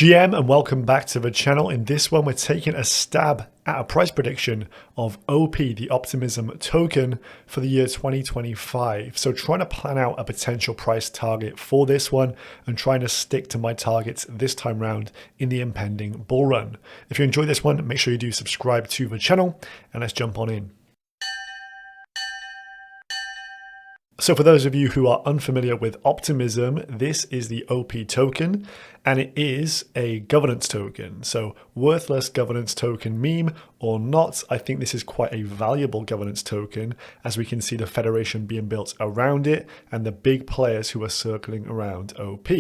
GM and welcome back to the channel. In this one, we're taking a stab at a price prediction of OP, the Optimism token for the year 2025. So trying to plan out a potential price target for this one and trying to stick to my targets this time round in the impending bull run. If you enjoyed this one, make sure you do subscribe to the channel and let's jump on in. So for those of you who are unfamiliar with Optimism, this is the OP token and it is a governance token. So worthless governance token meme or not, I think this is quite a valuable governance token as we can see the federation being built around it and the big players who are circling around OP.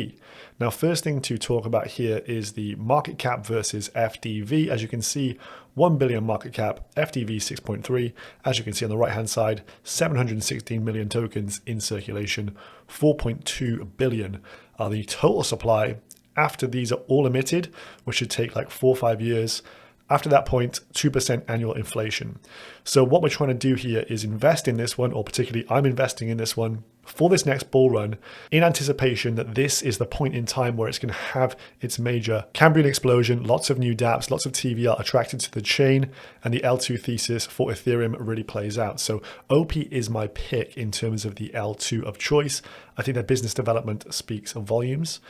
Now, first thing to talk about here is the market cap versus FDV. As you can see, 1 billion market cap, FDV 6.3. As you can see on the right hand side, 716 million tokens in circulation, 4.2 billion are the total supply after these are all emitted, which should take like 4 or 5 years. After that point, 2% annual inflation. So what we're trying to do here is invest in this one, or particularly I'm investing in this one for this next bull run in anticipation that this is the point in time where it's going to have its major Cambrian explosion, lots of new dApps, lots of TVL attracted to the chain, and the L2 thesis for Ethereum really plays out. So OP is my pick in terms of the L2 of choice. I think that business development speaks volumes.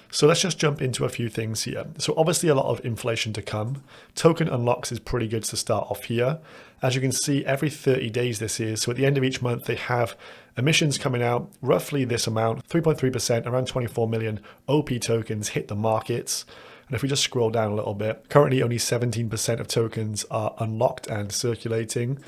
So let's just jump into a few things here. So obviously a lot of inflation to come. Token unlocks is pretty good to start off here. As you can see, every 30 days this is. So at the end of each month, they have emissions coming out, roughly this amount, 3.3%, around 24 million OP tokens hit the markets. And if we just scroll down a little bit, currently only 17% of tokens are unlocked and circulating.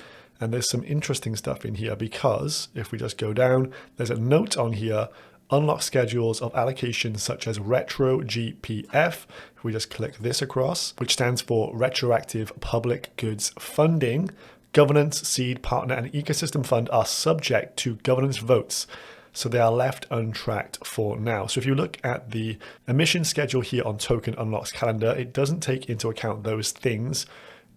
And there's some interesting stuff in here because if we just go down, there's a note on here, unlock schedules of allocations such as Retro GPF. If we just click this across, which stands for Retroactive Public Goods Funding, governance, seed, partner, and ecosystem fund are subject to governance votes. So they are left untracked for now. So if you look at the emission schedule here on Token Unlocks calendar, it doesn't take into account those things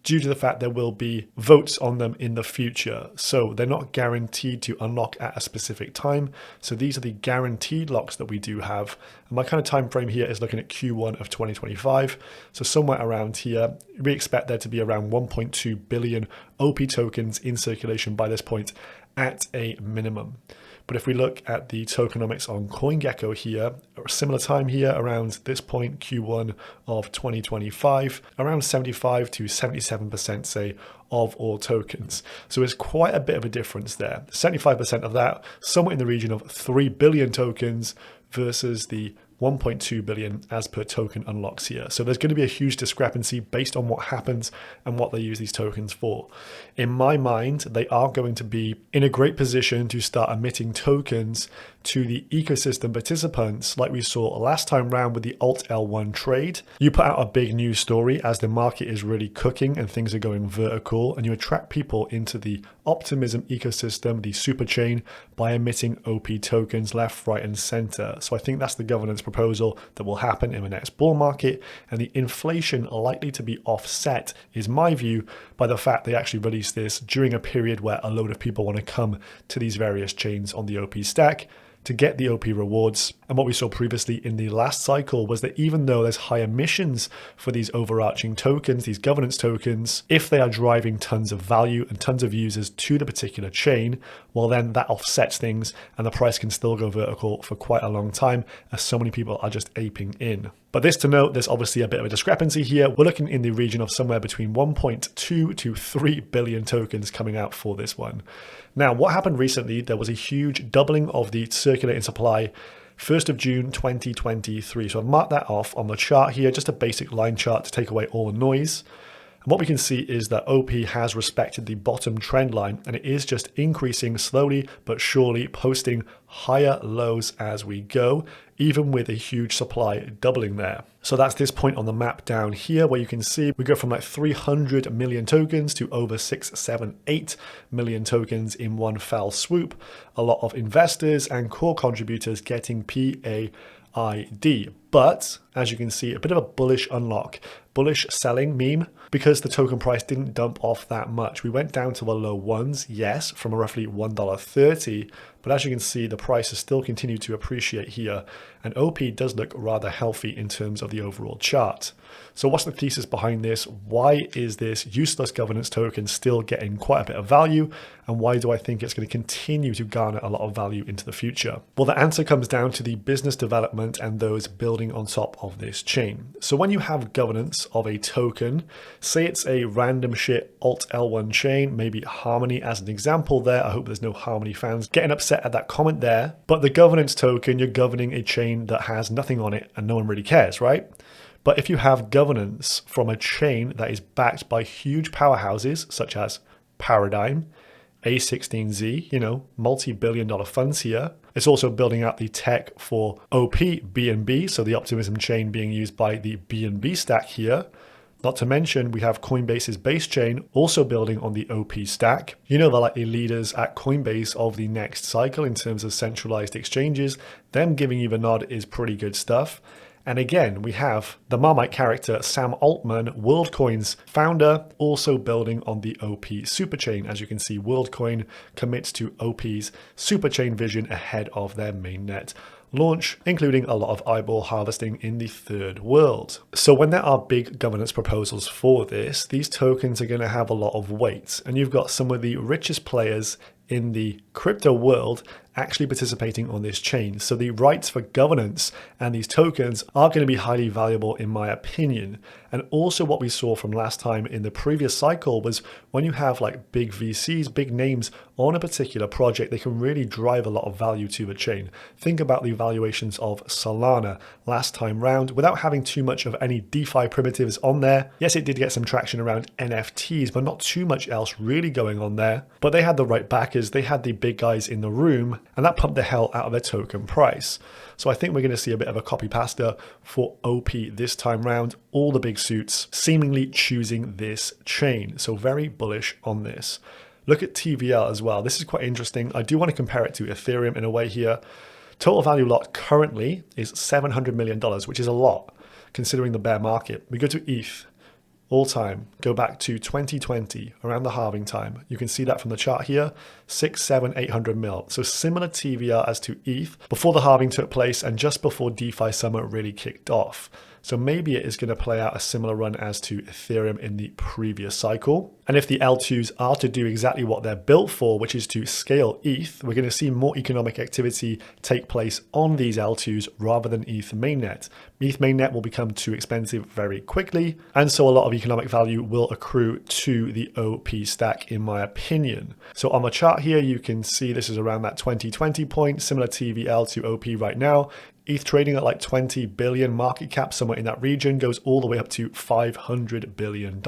due to the fact there will be votes on them in the future. So they're not guaranteed to unlock at a specific time. So these are the guaranteed locks that we do have. And my kind of time frame here is looking at Q1 of 2025. So somewhere around here, we expect there to be around 1.2 billion OP tokens in circulation by this point at a minimum. But if we look at the tokenomics on CoinGecko here, a similar time here around this point, Q1 of 2025, around 75 to 77% say of all tokens. So it's quite a bit of a difference there. 75% of that, somewhere in the region of 3 billion tokens versus the 1.2 billion as per token unlocks here. So there's going to be a huge discrepancy based on what happens and what they use these tokens for. In my mind, they are going to be in a great position to start emitting tokens to the ecosystem participants like we saw last time round with the Alt L1 trade. You put out a big news story as the market is really cooking and things are going vertical, and you attract people into the Optimism ecosystem, the super chain, by emitting OP tokens left, right, and center. So I think that's the governance proposal that will happen in the next bull market, and the inflation likely to be offset is my view by the fact they actually release this during a period where a load of people want to come to these various chains on the OP stack to get the OP rewards. And what we saw previously in the last cycle was that even though there's high emissions for these overarching tokens, these governance tokens, if they are driving tons of value and tons of users to the particular chain, well then that offsets things and the price can still go vertical for quite a long time as so many people are just aping in. But this to note, there's obviously a bit of a discrepancy here. We're looking in the region of somewhere between 1.2 to 3 billion tokens coming out for this one. Now, what happened recently, there was a huge doubling of the circulating supply 1st of June 2023. So I've marked that off on the chart here, just a basic line chart to take away all the noise. And what we can see is that OP has respected the bottom trend line and it is just increasing slowly but surely, posting higher lows as we go, even with a huge supply doubling there. So that's this point on the map down here where you can see we go from like 300 million tokens to over 6, 7, 8 million tokens in one fell swoop. A lot of investors and core contributors getting PAID. But as you can see, a bit of a bullish unlock, bullish selling meme, because the token price didn't dump off that much. We went down to the low ones, yes, from a roughly $1.30, but as you can see, the price has still continued to appreciate here, and OP does look rather healthy in terms of the overall chart. So what's the thesis behind this? Why is this useless governance token still getting quite a bit of value? And why do I think it's going to continue to garner a lot of value into the future? Well, the answer comes down to the business development and those building on top of this chain. So when you have governance of a token, say it's a random shit Alt L1 chain, maybe Harmony as an example there. I hope there's no Harmony fans getting upset at that comment there. But the governance token, you're governing a chain that has nothing on it and no one really cares, right? But if you have governance from a chain that is backed by huge powerhouses such as Paradigm, A16Z, multi-billion dollar funds here. It's also building out the tech for OP BNB, so the Optimism chain being used by the BNB stack here. Not to mention, we have Coinbase's base chain also building on the OP stack. They're like the leaders at Coinbase of the next cycle in terms of centralized exchanges. Them giving you the nod is pretty good stuff. And again, we have the Marmite character Sam Altman, WorldCoin's founder, also building on the OP superchain. As you can see, WorldCoin commits to OP's superchain vision ahead of their mainnet launch, including a lot of eyeball harvesting in the third world. So when there are big governance proposals for this, these tokens are going to have a lot of weight. And you've got some of the richest players in the crypto world actually participating on this chain. So the rights for governance and these tokens are going to be highly valuable in my opinion. And also what we saw from last time in the previous cycle was when you have like big VCs, big names on a particular project, they can really drive a lot of value to the chain. Think about the valuations of Solana last time round without having too much of any DeFi primitives on there. Yes, it did get some traction around NFTs, but not too much else really going on there. But they had the right backers, they had the big guys in the room, and that pumped the hell out of their token price. So I think we're going to see a bit of a copy pasta for OP this time round. All the big suits seemingly choosing this chain. So very bullish on this. Look at TVL as well. This is quite interesting. I do want to compare it to Ethereum in a way here. Total value locked currently is $700 million, which is a lot considering the bear market. We go to ETH. All time, go back to 2020, around the halving time. You can see that from the chart here, 600, 700, 800 mil. So similar TVL as to ETH before the halving took place and just before DeFi summer really kicked off. So maybe it is going to play out a similar run as to Ethereum in the previous cycle. And if the L2s are to do exactly what they're built for, which is to scale ETH, we're going to see more economic activity take place on these L2s rather than ETH mainnet. ETH mainnet will become too expensive very quickly, and so a lot of economic value will accrue to the OP stack in my opinion. So on the chart here, you can see this is around that 2020 point, similar TVL to OP right now. ETH trading at like 20 billion market cap, somewhere in that region, goes all the way up to $500 billion.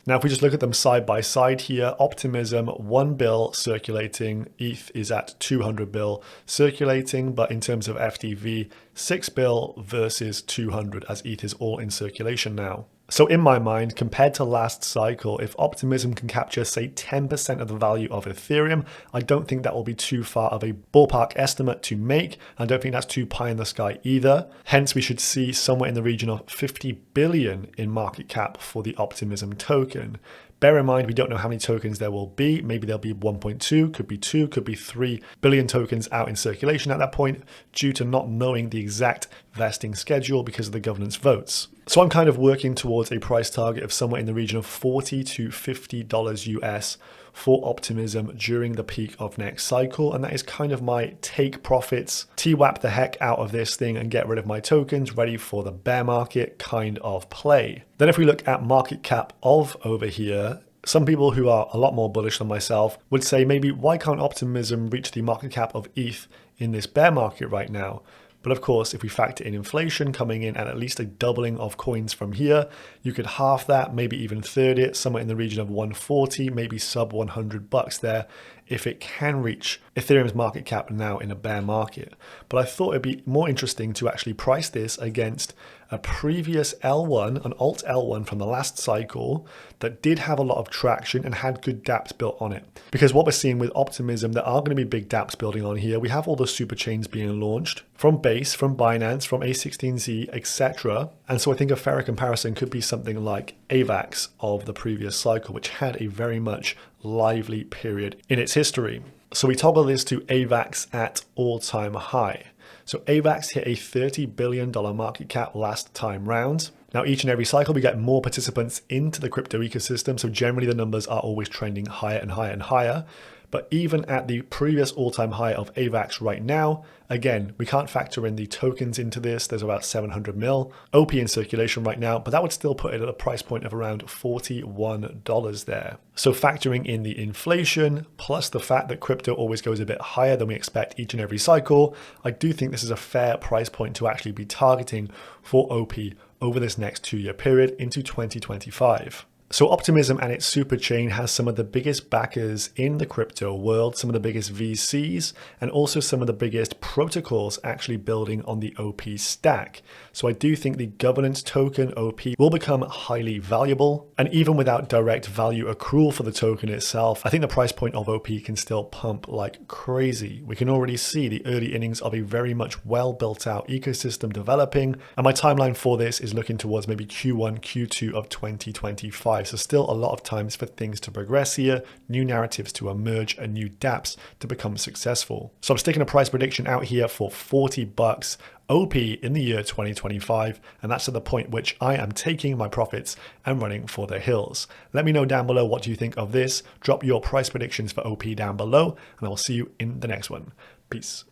Now, if we just look at them side by side here, Optimism, 1 bill circulating, ETH is at 200 bill circulating, but in terms of FDV, 6 bill versus 200 as ETH is all in circulation now. So in my mind, compared to last cycle, if Optimism can capture, say, 10% of the value of Ethereum, I don't think that will be too far of a ballpark estimate to make. I don't think that's too pie in the sky either. Hence, we should see somewhere in the region of 50 billion in market cap for the Optimism token. Bear in mind, we don't know how many tokens there will be. Maybe there'll be 1.2, could be 2, could be 3 billion tokens out in circulation at that point due to not knowing the exact vesting schedule because of the governance votes. So I'm kind of working towards a price target of somewhere in the region of $40 to $50 US for Optimism during the peak of next cycle. And that is kind of my take profits, TWAP the heck out of this thing and get rid of my tokens ready for the bear market kind of play. Then if we look at market cap of over here, some people who are a lot more bullish than myself would say maybe why can't Optimism reach the market cap of ETH in this bear market right now? But of course, if we factor in inflation coming in at least a doubling of coins from here, you could half that, maybe even third it, somewhere in the region of 140, maybe sub $100 there, if it can reach Ethereum's market cap now in a bear market. But I thought it'd be more interesting to actually price this against a previous L1, an alt L1 from the last cycle that did have a lot of traction and had good dApps built on it. Because what we're seeing with Optimism, there are going to be big dApps building on here. We have all the super chains being launched from Base, from Binance, from A16Z, etc. And so I think a fairer comparison could be something like AVAX of the previous cycle, which had a very much lively period in its history. So we toggle this to AVAX at all-time high. So AVAX hit a $30 billion market cap last time round. Now, each and every cycle, we get more participants into the crypto ecosystem. So generally the numbers are always trending higher and higher and higher. But even at the previous all-time high of AVAX right now, again, we can't factor in the tokens into this. There's about 700 mil OP in circulation right now, but that would still put it at a price point of around $41 there. So factoring in the inflation, plus the fact that crypto always goes a bit higher than we expect each and every cycle, I do think this is a fair price point to actually be targeting for OP over this next 2-year period into 2025. So Optimism and its super chain has some of the biggest backers in the crypto world, some of the biggest VCs, and also some of the biggest protocols actually building on the OP stack. So I do think the governance token OP will become highly valuable. And even without direct value accrual for the token itself, I think the price point of OP can still pump like crazy. We can already see the early innings of a very much well built out ecosystem developing. And my timeline for this is looking towards maybe Q1, Q2 of 2025. So still a lot of times for things to progress here, new narratives to emerge, and new dApps to become successful. So I'm sticking a price prediction out here for $40 OP in the year 2025, and that's at the point which I am taking my profits and running for the hills. Let me know down below what you think of this. Drop your price predictions for OP down below, and I will see you in the next one. Peace.